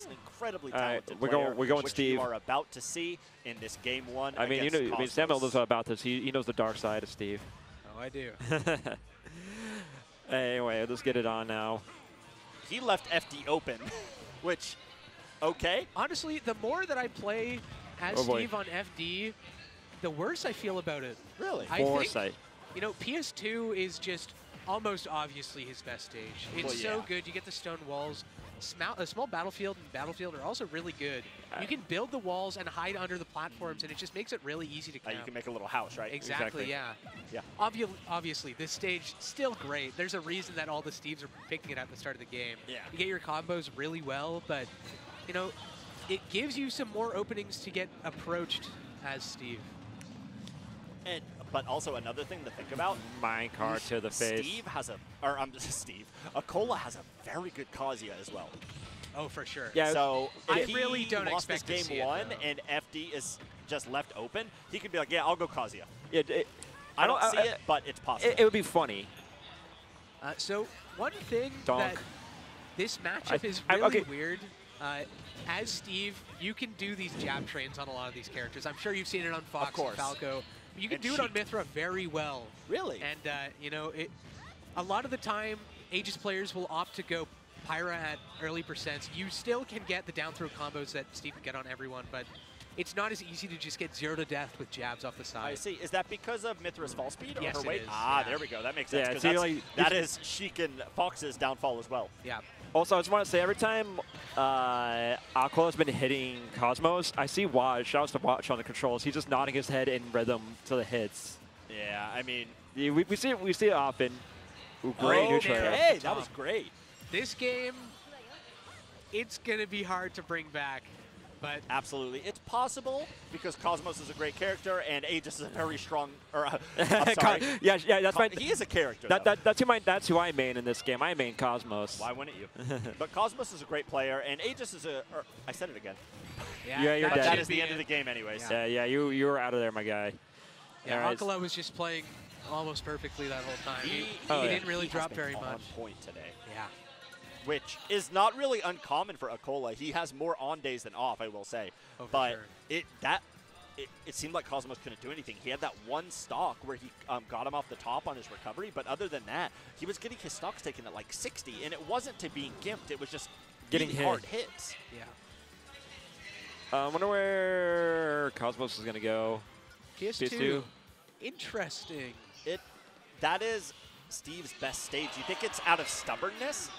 an incredibly talented we're player, going which Steve. you are about to see in this game 1. I mean, Samuel knows about this. He knows the dark side of Steve. Oh, I do. Anyway, let's get it on now. He left FD open, which, okay. Honestly, the more that I play as Steve on FD, the worse I feel about it. Really? Foresight. You know, PS2 is just almost obviously his best stage. It's so good. You get the stone walls. A small battlefield and Battlefield are also really good. You can build the walls and hide under the platforms, and it just makes it really easy to camp. You can make a little house, right? Exactly, yeah. Obviously, this stage, still great. There's a reason that all the Steves are picking it at the start of the game. Yeah. You get your combos really well, but, you know, it gives you some more openings to get approached as Steve. But also another thing to think about. Minecart to the face. Steve has Acola has a very good Kazuya as well. Oh, for sure. Yeah. So I really don't expect this game 1 and FD is just left open, he could be like, yeah, I'll go Kazuya. Yeah. I don't see it, but it's possible. It would be funny. So one thing that this matchup is really weird. As Steve, you can do these jab trains on a lot of these characters. I'm sure you've seen it on Fox and Falco. You can do it on Mythra very well. Really? And, you know, a lot of the time, Aegis players will opt to go Pyra at early percents. You still can get the down throw combos that Steve can get on everyone, but it's not as easy to just get 0 to death with jabs off the side. I see. Is that because of Mythra's fall speed or yes, her weight? It is. There we go. That makes sense. Yeah, that is Sheik and Fox's downfall as well. Yeah. Also, I just want to say, every time Acola has been hitting Cosmos, I see Watch. Shout out to Watch on the controls. He's just nodding his head in rhythm to the hits. Yeah, I mean, we see it often. Ooh, great neutral. Hey, that was great. This game, it's gonna be hard to bring back, but absolutely, it's possible because Cosmos is a great character and Aegis is a very strong. I'm sorry. yeah, that's fine. He is a character. That's who I main in this game. I main Cosmos. Why wouldn't you? But Cosmos is a great player, and Aegis is a. I said it again. Yeah, you're but dead. That is the end of the game, anyways. Yeah, you were out of there, my guy. Yeah, Acola was just playing almost perfectly that whole time. He didn't really drop very much. On point today. Yeah. Which is not really uncommon for Acola. He has more on days than off, I will say. Oh, but it seemed like Cosmos couldn't do anything. He had that one stock where he got him off the top on his recovery, but other than that, he was getting his stocks taken at like 60, and it wasn't to being gimped. It was just getting hard hits. Yeah. I wonder where Cosmos is going to go. PS2. Interesting. That is Steve's best stage. You think it's out of stubbornness?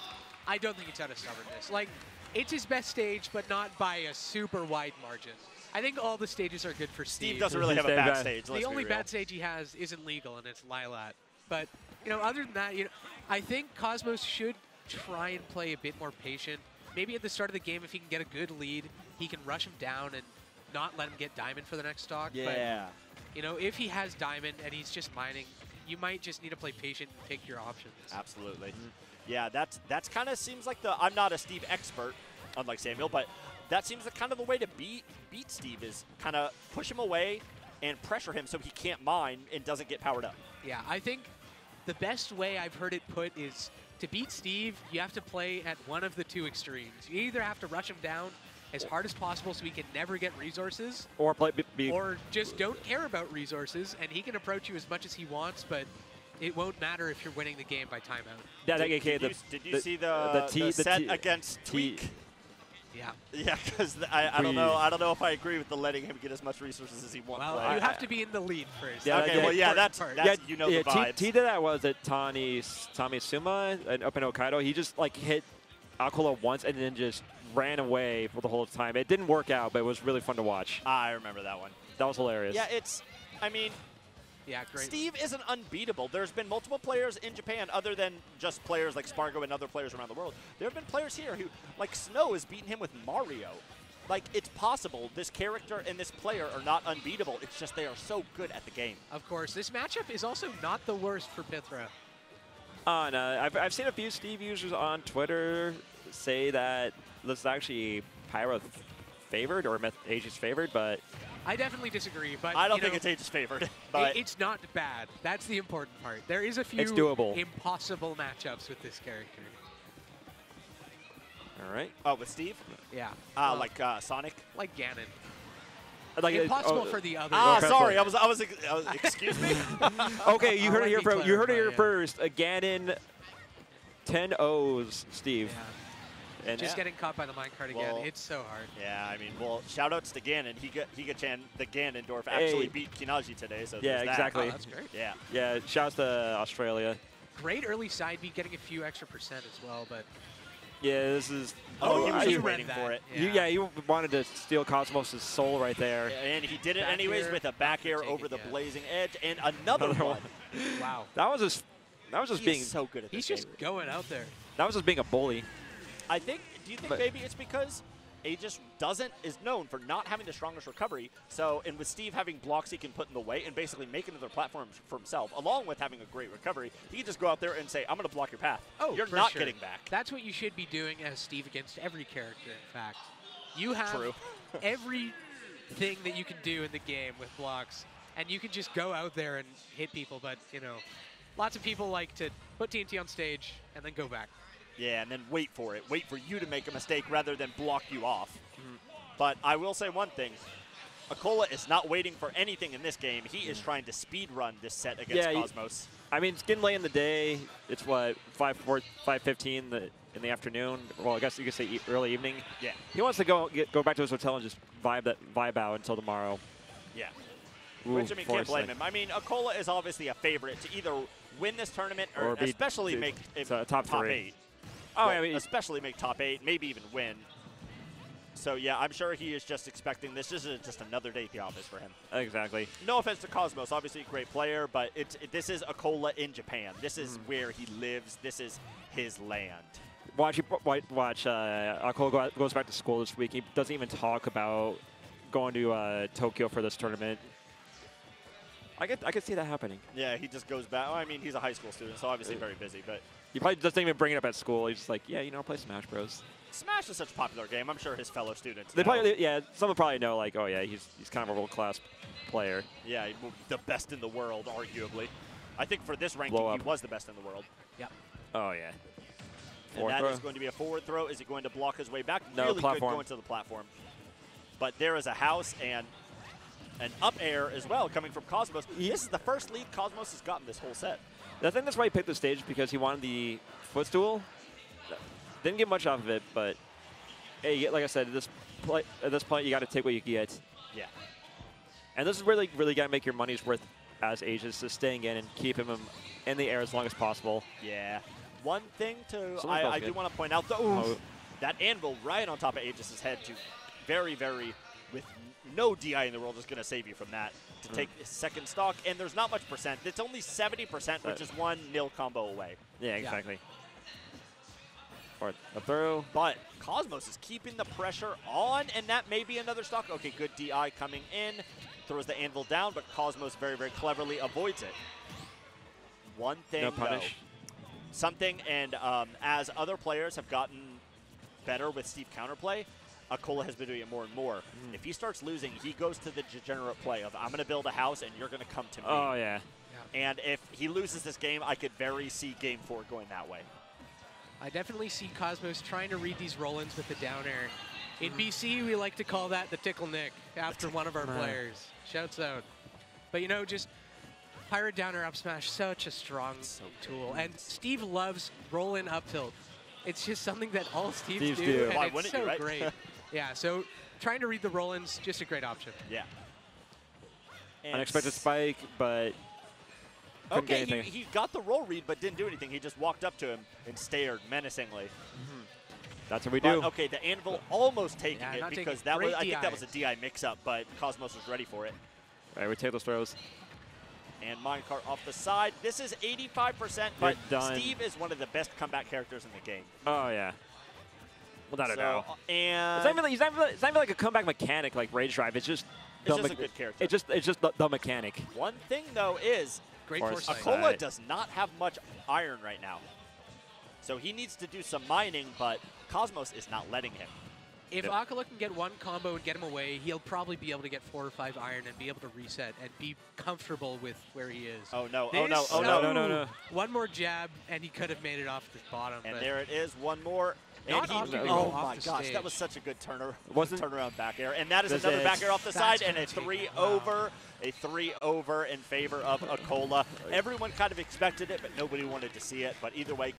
I don't think it's out of stubbornness. Like, it's his best stage, but not by a super wide margin. I think all the stages are good for Steve. Steve doesn't really have a bad stage. The only bad stage he has isn't legal, and it's Lilat. But, you know, other than that, I think Cosmos should try and play a bit more patient. Maybe at the start of the game, if he can get a good lead, he can rush him down and not let him get Diamond for the next stock. Yeah. But, you know, if he has Diamond and he's just mining, you might just need to play patient and pick your options. Absolutely. Yeah, that's kind of seems like I'm not a Steve expert, unlike Samuel, but that seems like kind of the way to beat Steve is kind of push him away and pressure him so he can't mine and doesn't get powered up. Yeah, I think the best way I've heard it put is to beat Steve, you have to play at one of the two extremes. You either have to rush him down as hard as possible so he can never get resources, or just don't care about resources, and he can approach you as much as he wants, but it won't matter if you're winning the game by timeout. Yeah, did you see the set against Tweak? Yeah. Yeah, because I don't know if I agree with the letting him get as much resources as he wants. Well, you have to be in the lead first. Yeah, okay, well, yeah, that's you know the vibes. T did that was it Tommy Suma and Open Hokkaido. He just like hit Acola once and then just ran away for the whole time. It didn't work out, but it was really fun to watch. I remember that one. That was hilarious. Yeah, I mean, yeah, great. Steve isn't unbeatable. There's been multiple players in Japan other than just players like Spargo and other players around the world. There have been players here who, like Snow, has beaten him with Mario. Like, it's possible. This character and this player are not unbeatable. It's just they are so good at the game. Of course. This matchup is also not the worst for Mythra. No, I've seen a few Steve users on Twitter say that this is actually Pyra favored or Aegis favored, but I definitely disagree. But I don't think it's Aegis favored. But it's not bad. That's the important part. There is a few it's doable. Impossible matchups with this character. All right. Oh, with Steve? Yeah. Like Sonic? Like Ganon. Like, Impossible for the other. Sorry. I was excuse me? Okay, you heard it here first. You heard it here Yeah. first. A Ganon 10 O's, Steve. Yeah. And Just getting caught by the minecart again. Well, It's so hard. Yeah, I mean, well, shout-outs to Ganon. Higa-chan, the Ganondorf, actually beat Kinaji today, so yeah, there's that. exactly. Oh, that's great. Yeah. Yeah, shouts to Australia. Great early side beat, getting a few extra percent as well, but Yeah, this is. Oh, he was you just read waiting that. for it. Yeah, you wanted to steal Cosmos' soul right there. And he did it Back anyways air, with a back air take over it, the yeah. blazing edge, and another Another one. wow. That was just. That was just He being. is so good at this He's just game. going out there. That was just being a bully. I think. Do you think But- maybe it's because Aegis is known for not having the strongest recovery? So, and with Steve having blocks he can put in the way and basically make another platform for himself, along with having a great recovery, he can just go out there and say, "I'm going to block your path. Oh, you're for not sure. getting back." That's what you should be doing as Steve against every character, in fact. You have True. everything that you can do in the game with blocks, and you can just go out there and hit people, but, you know, lots of people like to put TNT on stage and then go back. Yeah, and then wait for it. Wait for you to make a mistake rather than block you off. But I will say one thing. Acola is not waiting for anything in this game. He is trying to speed run this set against Cosmos. I mean, it's getting late in the day. It's what 5:15 in the afternoon. Well, I guess you could say early evening. Yeah. He wants to go back to his hotel and just vibe out until tomorrow. Yeah. Ooh, Which, I mean, can't blame fortunate. him. I mean, Acola is obviously a favorite to either win this tournament or be especially make it top three. 8. Oh, Well, I mean, especially make top 8, maybe even win. So, yeah, I'm sure he is just expecting this is just another day at the office for him. exactly. No offense to Cosmos, obviously a great player, but this is Acola in Japan. This is where he lives. This is his land. Watch Acola goes back to school this week. He doesn't even talk about going to Tokyo for this tournament. I could see that happening. Yeah, he just goes back. Well, I mean, he's a high school student, so obviously very busy. But He probably doesn't even bring it up at school. He's just like, yeah, I'll play Smash Bros. Smash is such a popular game. I'm sure his fellow students They know. probably, some will probably know, like, oh yeah, he's kind of a world-class player. Yeah, the best in the world, arguably. I think for this ranking, Blow he up. was the best in the world. Yep. Oh yeah. And Forward that throw. is going to be a forward throw. Is he going to block his way back? No, really platform. good going to the platform. But there is a house and an up air as well coming from Cosmos. This is the first lead Cosmos has gotten this whole set. I think that's why he picked the stage, because he wanted the footstool. Didn't get much off of it, but hey, like I said, at this point, you got to take what you get. Yeah. And this is really got to make your money's worth as Aegis, just staying in and keeping him in the air as long as possible. Yeah. One thing Someone I do good. want to point out, though, that anvil right on top of Aegis' head to very, with no DI in the world is going to save you from that. To take his second stock, and there's not much percent. It's only 70%, which is 1-0 combo away. Yeah, exactly. Or a throw. But Cosmos is keeping the pressure on, and that may be another stock. Okay, good DI coming in. Throws the anvil down, but Cosmos very, very cleverly avoids it. One thing, No punish. though, something, and as other players have gotten better with Steve counterplay, Acola has been doing it more and more. If he starts losing, he goes to the degenerate play of, I'm going to build a house, and you're going to come to me. Oh, yeah. And if he loses this game, I could very see Game 4 going that way. I definitely see Cosmos trying to read these roll-ins with the down air. In BC, we like to call that the tickle nick after one of our players. Shouts out. But, you know, just Pyra down air up smash, such a strong tool. And Steve loves roll-in up tilt. It's just something that all Steves do, and Why it's wouldn't so you, right? great. Yeah, so trying to read the roll-ins, just a great option. Yeah. And Unexpected spike, but couldn't get okay, anything. he got the roll read, but didn't do anything. He just walked up to him and stared menacingly. That's what we But, do. okay, the anvil almost taking Yeah, it not because taking that was great I think that DI. was a DI mix-up, but Cosmos was ready for it. All right, we take those throws. And minecart off the side. This is 85%, but done. Steve is one of the best comeback characters in the game. Oh, yeah. Without a doubt. And It's not even like a comeback mechanic like Rage Drive. It's just it's just a good character. It's just the mechanic. One thing though is Great Force foresight. Acola- Acola does not have much iron right now. So he needs to do some mining, but Cosmos is not letting him. If Acola can get one combo and get him away, he'll probably be able to get 4 or 5 iron and be able to reset and be comfortable with where he is. Oh no, This- oh no, oh no. No. One more jab, and he could have made it off the bottom. And but there it is, one more. Not And often he, they go oh off my the gosh, stage. that was such a good Wasn't- turnaround back air. And that is Does another it- back air off the That's side, and a gonna take- 3 wow. over. A 3 over in favor of Acola. Everyone kind of expected it, but nobody wanted to see it. But either way,